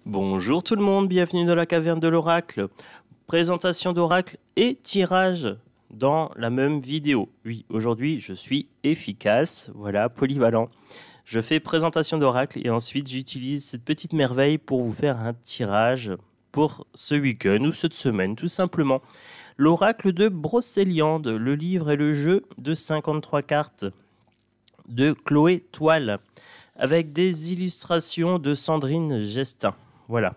Bonjour tout le monde, bienvenue dans la caverne de l'oracle. Présentation d'oracle et tirage dans la même vidéo. Oui, aujourd'hui je suis efficace, voilà, polyvalent. Je fais présentation d'oracle et ensuite j'utilise cette petite merveille pour vous faire un tirage pour ce week-end ou cette semaine tout simplement. L'oracle de Brocéliande, le livre et le jeu de 53 cartes de Chloé Toile avec des illustrations de Sandrine Gestin. Voilà.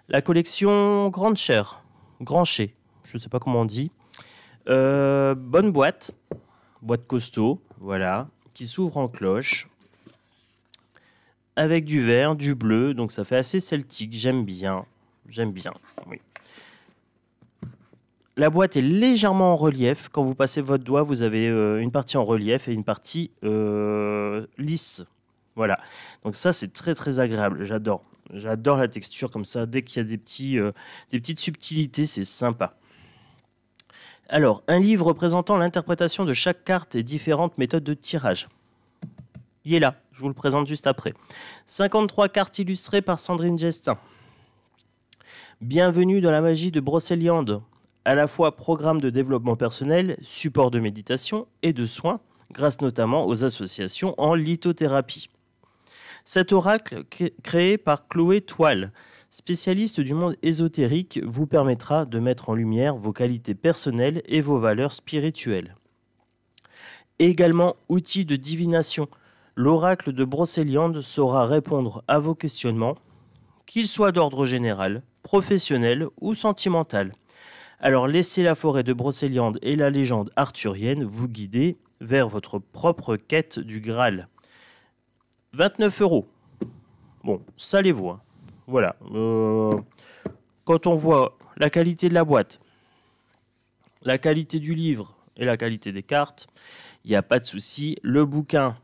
La collection Grande Chère, Grand Chez, je ne sais pas comment on dit. Bonne boîte, boîte costaud, voilà, qui s'ouvre en cloche. Avec du vert, du bleu, donc ça fait assez celtique, j'aime bien, oui. La boîte est légèrement en relief. Quand vous passez votre doigt, vous avez une partie en relief et une partie lisse. Voilà. Donc ça, c'est très très agréable. J'adore. J'adore la texture comme ça. Dès qu'il y a des petites subtilités, c'est sympa. Alors, un livre représentant l'interprétation de chaque carte et différentes méthodes de tirage. Il est là. Je vous le présente juste après. 53 cartes illustrées par Sandrine Gestin. Bienvenue dans la magie de Brocéliande. À la fois programme de développement personnel, support de méditation et de soins, grâce notamment aux associations en lithothérapie. Cet oracle, créé par Chloé Toile, spécialiste du monde ésotérique, vous permettra de mettre en lumière vos qualités personnelles et vos valeurs spirituelles. Également outil de divination, l'oracle de Brocéliande saura répondre à vos questionnements, qu'ils soient d'ordre général, professionnel ou sentimental. Alors laissez la forêt de Brocéliande et la légende arthurienne vous guider vers votre propre quête du Graal. 29 €. Bon, ça les vaut. Hein. Voilà. Quand on voit la qualité de la boîte, la qualité du livre et la qualité des cartes, il n'y a pas de souci. Le bouquin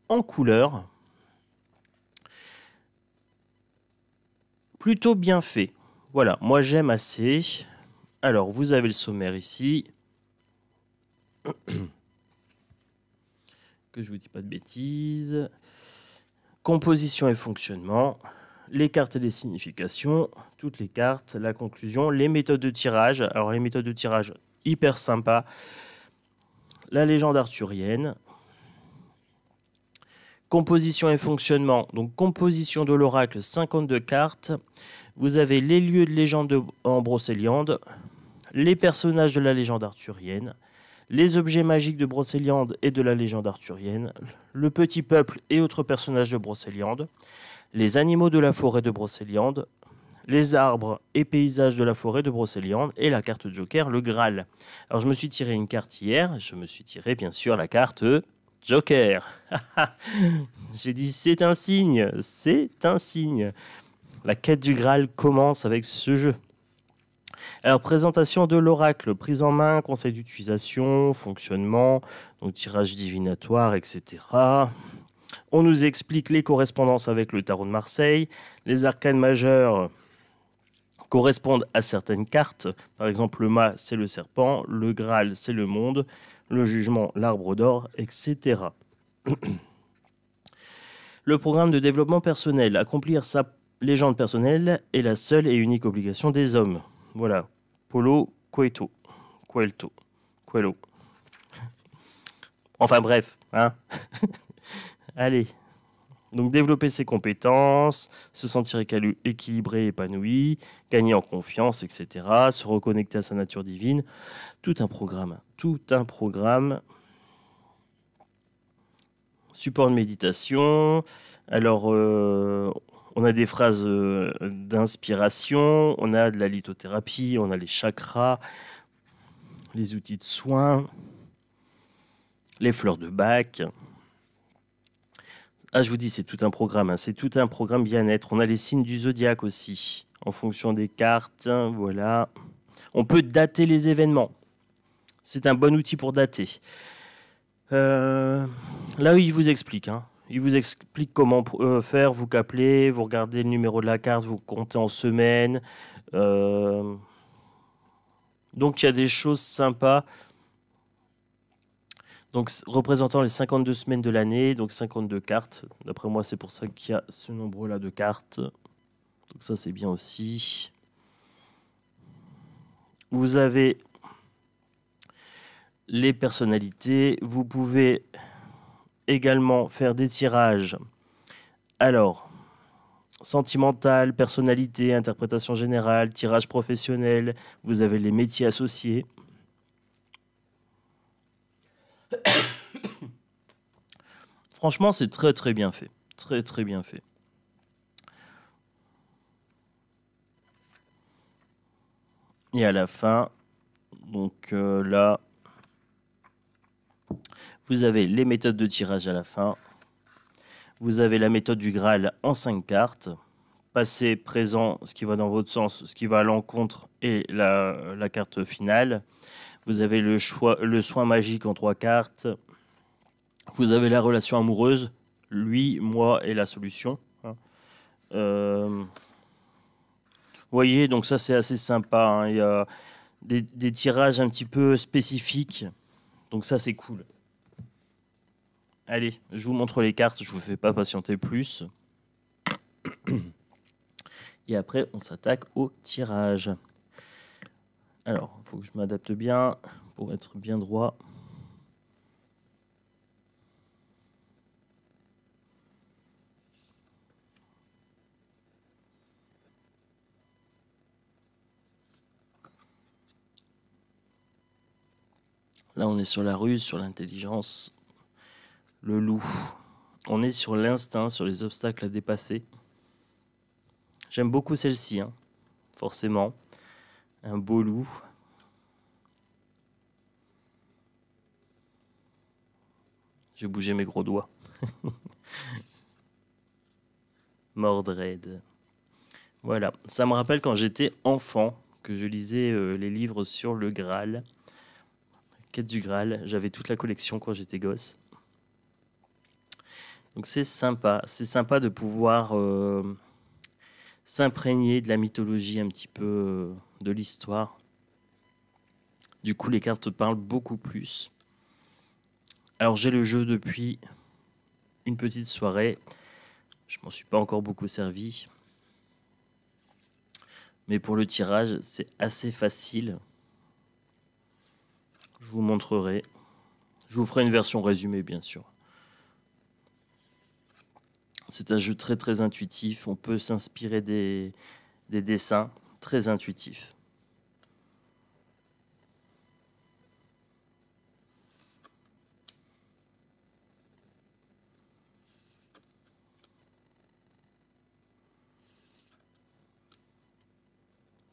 en couleur, plutôt bien fait. Voilà, moi j'aime assez. Alors, vous avez le sommaire ici. Que je vous dis pas de bêtises. Composition et fonctionnement. Les cartes et les significations. Toutes les cartes. La conclusion. Les méthodes de tirage. Alors, les méthodes de tirage, hyper sympa. La légende arthurienne. Composition et fonctionnement. Donc, composition de l'oracle, 52 cartes. Vous avez les lieux de légende en Brocéliande. Les personnages de la légende arthurienne, les objets magiques de Brocéliande et de la légende arthurienne, le petit peuple et autres personnages de Brocéliande, les animaux de la forêt de Brocéliande, les arbres et paysages de la forêt de Brocéliande et la carte Joker, le Graal. Alors je me suis tiré une carte hier, je me suis tiré bien sûr la carte Joker. J'ai dit c'est un signe, c'est un signe. La quête du Graal commence avec ce jeu. Alors, présentation de l'oracle, prise en main, conseil d'utilisation, fonctionnement, donc tirage divinatoire, etc. On nous explique les correspondances avec le tarot de Marseille. Les arcanes majeures correspondent à certaines cartes. Par exemple, le mât, c'est le serpent. Le Graal, c'est le monde. Le jugement, l'arbre d'or, etc. Le programme de développement personnel. Accomplir sa légende personnelle est la seule et unique obligation des hommes. Voilà, Paulo Coelho. Enfin bref, hein. Allez. Donc développer ses compétences, se sentir équilibré, épanoui, gagner en confiance, etc. Se reconnecter à sa nature divine. Tout un programme. Support de méditation. Alors, on a des phrases d'inspiration, on a de la lithothérapie, on a les chakras, les outils de soins, les fleurs de Bach. Ah, je vous dis, c'est tout un programme, hein, c'est tout un programme bien-être. On a les signes du zodiaque aussi, en fonction des cartes, voilà. On peut dater les événements. C'est un bon outil pour dater. Là où il vous explique, hein. Il vous explique comment faire, vous qu'appelez, vous regardez le numéro de la carte, vous comptez en semaines. Donc il y a des choses sympas. Donc représentant les 52 semaines de l'année, donc 52 cartes. D'après moi, c'est pour ça qu'il y a ce nombre-là de cartes. Donc ça, c'est bien aussi. Vous avez les personnalités. Vous pouvez également faire des tirages. Alors, sentimental, personnalité, interprétation générale, tirage professionnel. Vous avez les métiers associés. Franchement, c'est très très bien fait. Très très bien fait. Et à la fin, donc là, vous avez les méthodes de tirage à la fin. Vous avez la méthode du Graal en 5 cartes. Passé, présent, ce qui va dans votre sens, ce qui va à l'encontre et la carte finale. Vous avez le soin magique en 3 cartes. Vous avez la relation amoureuse, lui, moi et la solution. Vous voyez, donc ça c'est assez sympa. Hein. Il y a des tirages un petit peu spécifiques. Donc ça c'est cool. Allez, je vous montre les cartes, je vous fais pas patienter plus. Et après, on s'attaque au tirage. Alors, il faut que je m'adapte bien pour être bien droit. Là, on est sur la ruse, sur l'intelligence. Le loup. On est sur l'instinct, sur les obstacles à dépasser. J'aime beaucoup celle-ci, hein, forcément. Un beau loup. J'ai bougé mes gros doigts. Mordred. Voilà, ça me rappelle quand j'étais enfant, que je lisais les livres sur le Graal. Quête du Graal, j'avais toute la collection quand j'étais gosse. Donc c'est sympa de pouvoir s'imprégner de la mythologie un petit peu, de l'histoire. Du coup, les cartes parlent beaucoup plus. Alors j'ai le jeu depuis une petite soirée. Je m'en suis pas encore beaucoup servi. Mais pour le tirage, c'est assez facile. Je vous montrerai. Je vous ferai une version résumée, bien sûr. C'est un jeu très très intuitif. On peut s'inspirer des dessins très intuitifs.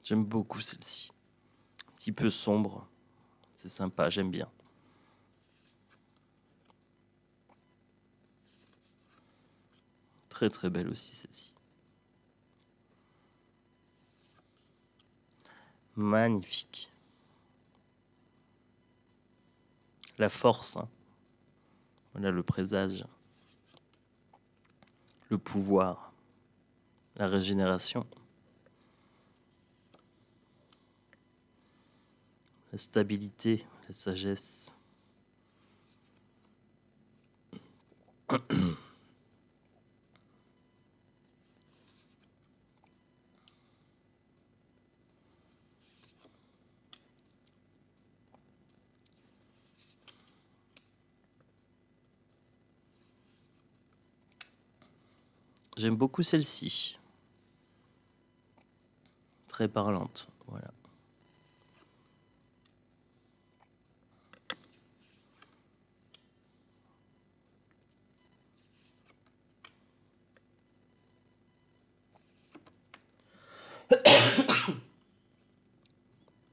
J'aime beaucoup celle-ci. Un petit peu sombre. C'est sympa, j'aime bien. Très très belle aussi celle-ci. Magnifique. La force. Hein. Voilà le présage. Le pouvoir. La régénération. La stabilité. La sagesse. J'aime beaucoup celle-ci. Très parlante. Voilà.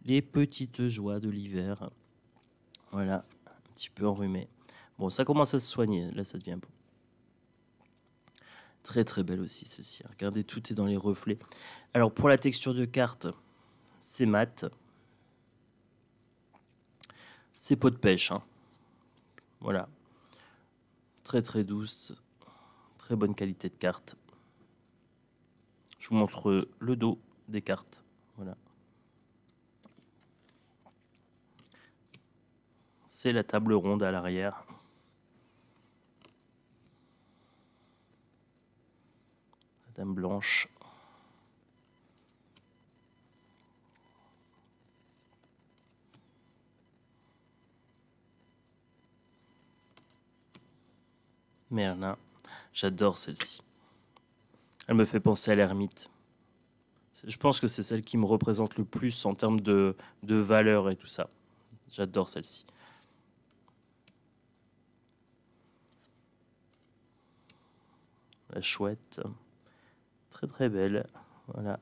Les petites joies de l'hiver. Voilà, un petit peu enrhumé. Bon, ça commence à se soigner. Là, ça devient bon. Très très belle aussi celle-ci. Regardez, tout est dans les reflets. Alors pour la texture de carte, c'est mat. C'est peau de pêche. Hein. Voilà. Très très douce. Très bonne qualité de carte. Je vous montre le dos des cartes. Voilà. C'est la table ronde à l'arrière. La dame blanche. Merlin. J'adore celle-ci. Elle me fait penser à l'ermite. Je pense que c'est celle qui me représente le plus en termes de valeur et tout ça. J'adore celle-ci. La chouette. Très très belle. Voilà.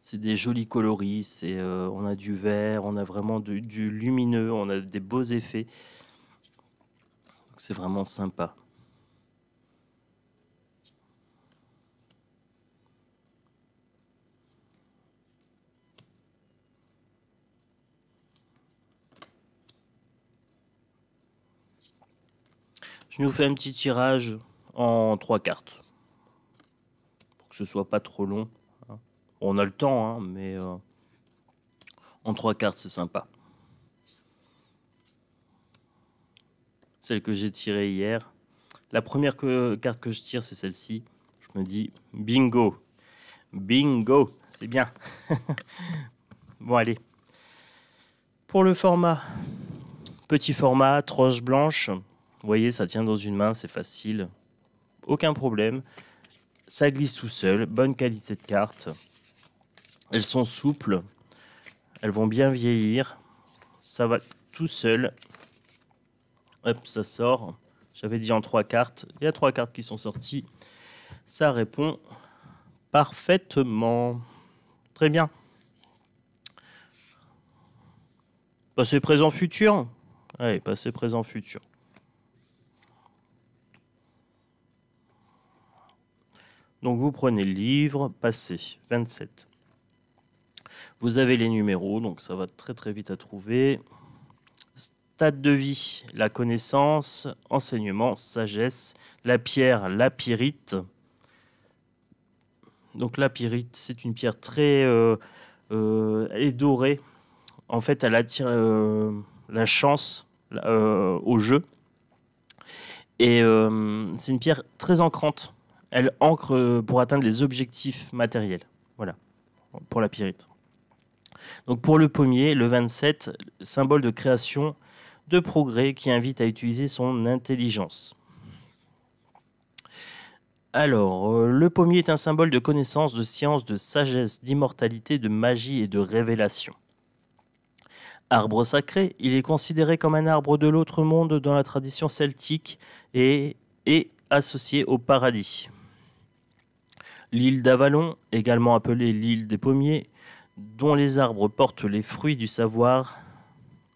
C'est des jolis coloris. On a du vert, on a vraiment du lumineux, on a des beaux effets. C'est vraiment sympa. Je nous fais un petit tirage en 3 cartes. Pour que ce soit pas trop long. On a le temps, mais en 3 cartes, c'est sympa. Celle que j'ai tirée hier. La première carte que je tire, c'est celle-ci. Je me dis, bingo. Bingo, c'est bien. Bon, allez. Pour le format, petit format, troche blanche. Vous voyez, ça tient dans une main, c'est facile. Aucun problème. Ça glisse tout seul. Bonne qualité de carte. Elles sont souples. Elles vont bien vieillir. Ça va tout seul. Hop, ça sort. J'avais dit en 3 cartes. Il y a 3 cartes qui sont sorties. Ça répond parfaitement. Très bien. Passé, présent, futur. Allez, passé, présent, futur. Donc vous prenez le livre, passé, 27. Vous avez les numéros, donc ça va très très vite à trouver. Stade de vie, la connaissance, enseignement, sagesse, la pierre, la pyrite. Donc la pyrite, c'est une pierre très... elle est dorée. En fait, elle attire la chance au jeu. Et c'est une pierre très ancrante. Elle ancre pour atteindre les objectifs matériels. Voilà, pour la pyrite. Donc pour le pommier, le 27, symbole de création, de progrès qui invite à utiliser son intelligence. Alors, le pommier est un symbole de connaissance, de science, de sagesse, d'immortalité, de magie et de révélation. Arbre sacré, il est considéré comme un arbre de l'autre monde dans la tradition celtique et est associé au paradis. L'île d'Avalon, également appelée l'île des pommiers, dont les arbres portent les fruits du savoir,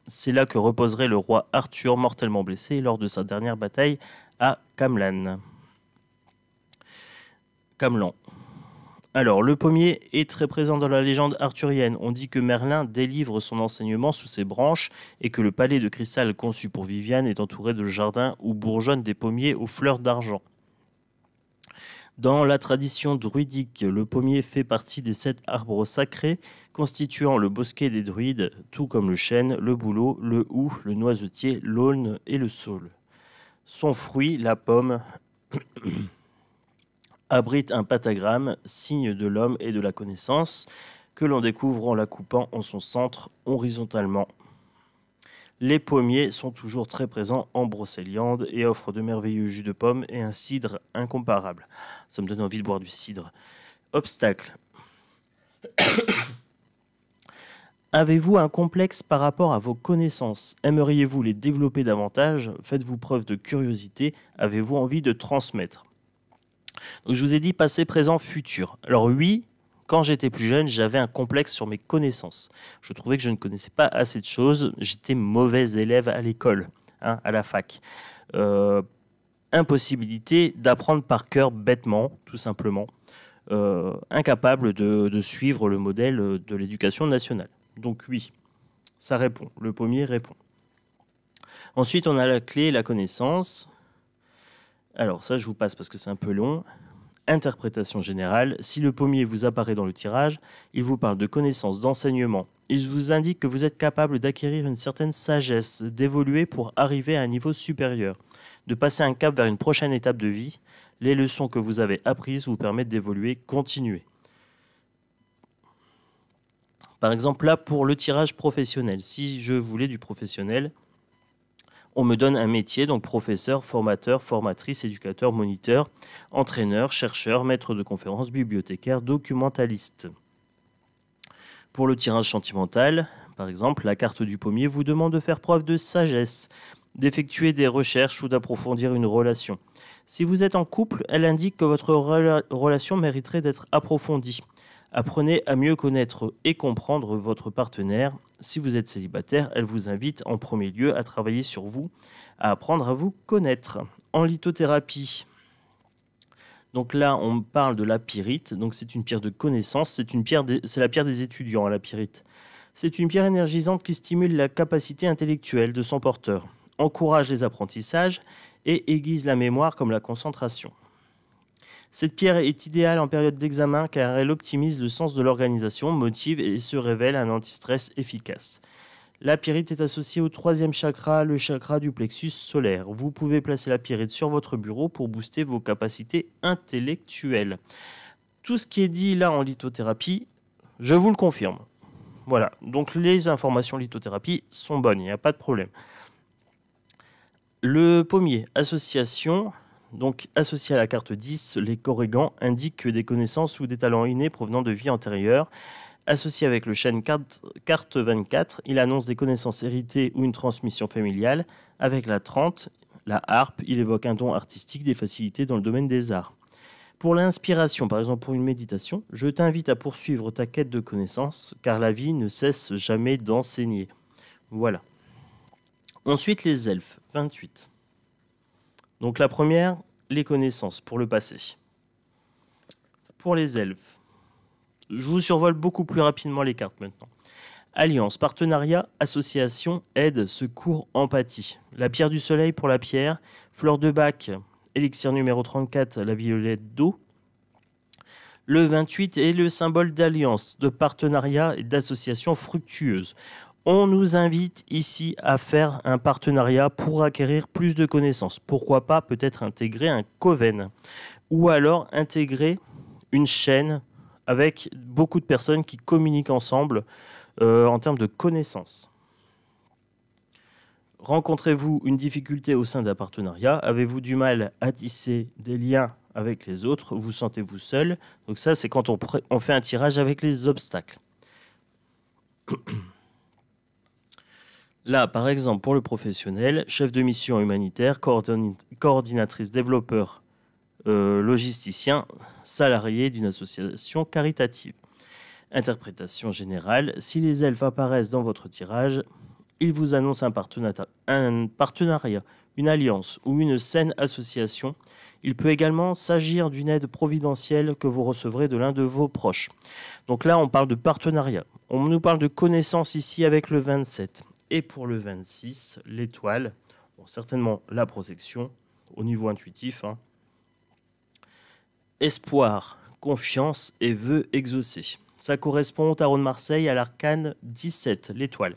c'est là que reposerait le roi Arthur, mortellement blessé lors de sa dernière bataille à Camelan. Alors, le pommier est très présent dans la légende arthurienne. On dit que Merlin délivre son enseignement sous ses branches et que le palais de cristal conçu pour Viviane est entouré de jardins où bourgeonnent des pommiers aux fleurs d'argent. Dans la tradition druidique, le pommier fait partie des 7 arbres sacrés constituant le bosquet des druides, tout comme le chêne, le bouleau, le houx, le noisetier, l'aulne et le saule. Son fruit, la pomme, abrite un pentagramme, signe de l'homme et de la connaissance, que l'on découvre en la coupant en son centre horizontalement. Les pommiers sont toujours très présents en Brocéliande et offrent de merveilleux jus de pommes et un cidre incomparable. Ça me donne envie de boire du cidre. Obstacle. Avez-vous un complexe par rapport à vos connaissances? Aimeriez-vous les développer davantage? Faites-vous preuve de curiosité? Avez-vous envie de transmettre? Donc, je vous ai dit passé, présent, futur. Alors oui, quand j'étais plus jeune, j'avais un complexe sur mes connaissances. Je trouvais que je ne connaissais pas assez de choses. J'étais mauvais élève à l'école, à la fac. Impossibilité d'apprendre par cœur bêtement, tout simplement. Incapable de suivre le modèle de l'éducation nationale. Donc oui, ça répond. Le pommier répond. Ensuite, on a la clé, la connaissance. Alors ça, je vous passe parce que c'est un peu long. Interprétation générale. Si le pommier vous apparaît dans le tirage, il vous parle de connaissances, d'enseignement. Il vous indique que vous êtes capable d'acquérir une certaine sagesse, d'évoluer pour arriver à un niveau supérieur, de passer un cap vers une prochaine étape de vie. Les leçons que vous avez apprises vous permettent d'évoluer, continuer. Par exemple, là, pour le tirage professionnel, si je voulais du professionnel, On me donne un métier, donc professeur, formateur, formatrice, éducateur, moniteur, entraîneur, chercheur, maître de conférence, bibliothécaire, documentaliste. Pour le tirage sentimental, par exemple, la carte du pommier vous demande de faire preuve de sagesse, d'effectuer des recherches ou d'approfondir une relation. Si vous êtes en couple, elle indique que votre relation mériterait d'être approfondie. Apprenez à mieux connaître et comprendre votre partenaire. Si vous êtes célibataire, elle vous invite en premier lieu à travailler sur vous, à apprendre à vous connaître. En lithothérapie, donc là, on parle de la pyrite. Donc c'est une pierre de connaissance. C'est la pierre des étudiants, la pyrite. C'est une pierre énergisante qui stimule la capacité intellectuelle de son porteur, encourage les apprentissages et aiguise la mémoire comme la concentration. Cette pierre est idéale en période d'examen car elle optimise le sens de l'organisation, motive et se révèle un anti-stress efficace. La pyrite est associée au 3e chakra, le chakra du plexus solaire. Vous pouvez placer la pyrite sur votre bureau pour booster vos capacités intellectuelles. Tout ce qui est dit là en lithothérapie, je vous le confirme. Voilà, donc les informations lithothérapie sont bonnes, il n'y a pas de problème. Le pommier, association, donc associé à la carte 10, les corrigans indiquent des connaissances ou des talents innés provenant de vies antérieures. Associé avec le chêne carte 24, il annonce des connaissances héritées ou une transmission familiale. Avec la 30, la harpe, il évoque un don artistique, des facilités dans le domaine des arts. Pour l'inspiration, par exemple pour une méditation, je t'invite à poursuivre ta quête de connaissances, car la vie ne cesse jamais d'enseigner. Voilà. Ensuite, les elfes, 28. Donc la première, les connaissances pour le passé. Pour les elfes, je vous survole beaucoup plus rapidement les cartes maintenant. Alliance, partenariat, association, aide, secours, empathie. La pierre du soleil pour la pierre, fleur de bac, élixir numéro 34, la violette d'eau. Le 28 est le symbole d'alliance, de partenariat et d'association fructueuse. On nous invite ici à faire un partenariat pour acquérir plus de connaissances. Pourquoi pas peut-être intégrer un coven ou alors intégrer une chaîne avec beaucoup de personnes qui communiquent ensemble en termes de connaissances. Rencontrez-vous une difficulté au sein d'un partenariat? Avez-vous du mal à tisser des liens avec les autres? Vous sentez-vous seul? Donc ça, c'est quand on fait un tirage avec les obstacles. Là, par exemple, pour le professionnel, chef de mission humanitaire, coordinatrice, développeur, logisticien, salarié d'une association caritative. Interprétation générale, si les elfes apparaissent dans votre tirage, ils vous annoncent un partenariat, une alliance ou une saine association. Il peut également s'agir d'une aide providentielle que vous recevrez de l'un de vos proches. Donc là, on parle de partenariat. On nous parle de connaissance ici avec le 27. Et pour le 26, l'étoile, bon, certainement la protection au niveau intuitif. Espoir, confiance et vœux exaucés. Ça correspond au tarot de Marseille à l'arcane 17, l'étoile.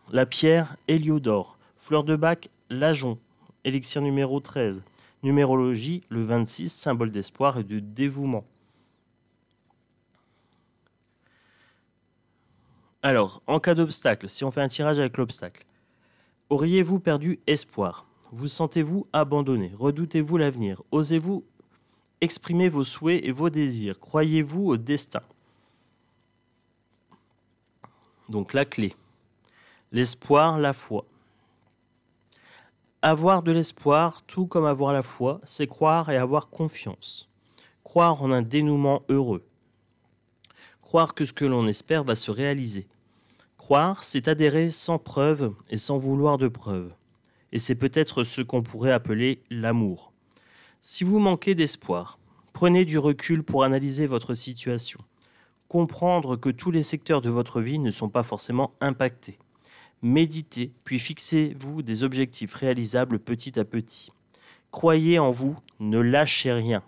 La pierre, Héliodore. Fleur de bac, l'ajon. Élixir numéro 13. Numérologie, le 26, symbole d'espoir et de dévouement. Alors, en cas d'obstacle, si on fait un tirage avec l'obstacle, auriez-vous perdu espoir? Vous sentez-vous abandonné? Redoutez-vous l'avenir? Osez-vous exprimer vos souhaits et vos désirs? Croyez-vous au destin? Donc la clé. L'espoir, la foi. Avoir de l'espoir, tout comme avoir la foi, c'est croire et avoir confiance. Croire en un dénouement heureux. Croire que ce que l'on espère va se réaliser. Croire, c'est adhérer sans preuve et sans vouloir de preuve. Et c'est peut-être ce qu'on pourrait appeler l'amour. Si vous manquez d'espoir, prenez du recul pour analyser votre situation. Comprendre que tous les secteurs de votre vie ne sont pas forcément impactés. Méditez, puis fixez-vous des objectifs réalisables petit à petit. Croyez en vous, ne lâchez rien.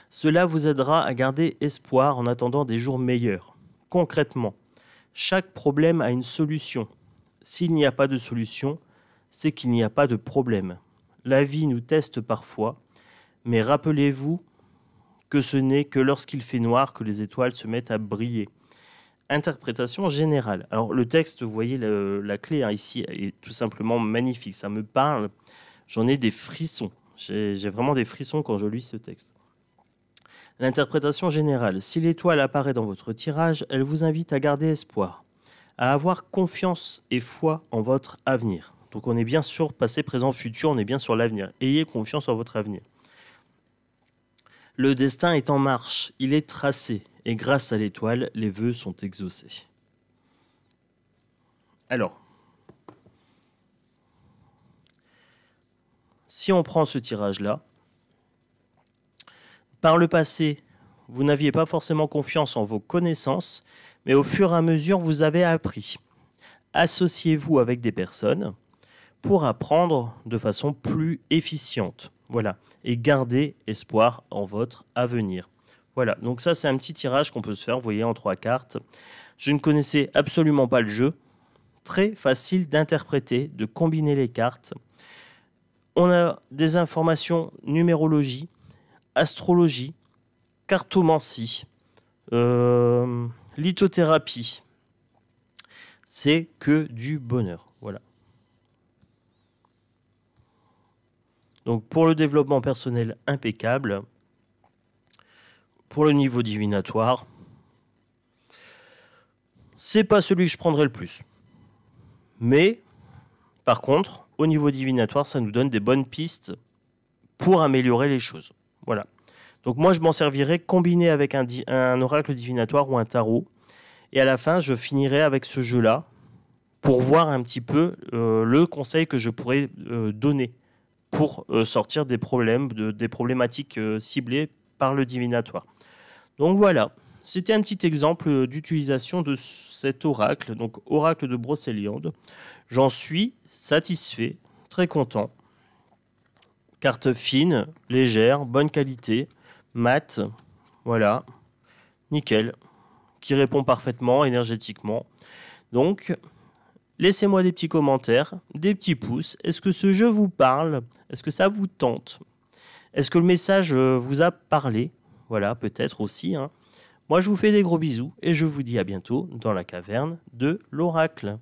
Cela vous aidera à garder espoir en attendant des jours meilleurs. Concrètement, chaque problème a une solution. S'il n'y a pas de solution, c'est qu'il n'y a pas de problème. La vie nous teste parfois, mais rappelez-vous que ce n'est que lorsqu'il fait noir que les étoiles se mettent à briller. Interprétation générale. Alors le texte, vous voyez la clé ici est tout simplement magnifique. Ça me parle. J'en ai des frissons. J'ai vraiment des frissons quand je lis ce texte. L'interprétation générale. Si l'étoile apparaît dans votre tirage, elle vous invite à garder espoir, à avoir confiance et foi en votre avenir. Donc on est bien sûr passé, présent, futur, on est bien sur l'avenir. Ayez confiance en votre avenir. Le destin est en marche, il est tracé, et grâce à l'étoile, les vœux sont exaucés. Alors, si on prend ce tirage-là, par le passé, vous n'aviez pas forcément confiance en vos connaissances, mais au fur et à mesure, vous avez appris. Associez-vous avec des personnes pour apprendre de façon plus efficiente. Voilà. Et gardez espoir en votre avenir. Voilà. Donc ça, c'est un petit tirage qu'on peut se faire, vous voyez, en 3 cartes. Je ne connaissais absolument pas le jeu. Très facile d'interpréter, de combiner les cartes. On a des informations numérologie, astrologie, cartomancie, lithothérapie. C'est que du bonheur. Voilà. Donc pour le développement personnel, impeccable. Pour le niveau divinatoire, c'est pas celui que je prendrais le plus. Mais, par contre, au niveau divinatoire, ça nous donne des bonnes pistes pour améliorer les choses. Voilà. Donc moi, je m'en servirai combiné avec un oracle divinatoire ou un tarot. Et à la fin, je finirai avec ce jeu-là pour voir un petit peu le conseil que je pourrais donner pour sortir des problèmes, des problématiques ciblées par le divinatoire. Donc voilà, c'était un petit exemple d'utilisation de cet oracle, donc oracle de Brocéliande. J'en suis satisfait, très content. Carte fine, légère, bonne qualité, mat, voilà, nickel, qui répond parfaitement énergétiquement. Donc, laissez-moi des petits commentaires, des petits pouces. Est-ce que ce jeu vous parle? Est-ce que ça vous tente? Est-ce que le message vous a parlé? Voilà, peut-être aussi. Moi, je vous fais des gros bisous et je vous dis à bientôt dans la caverne de l'oracle.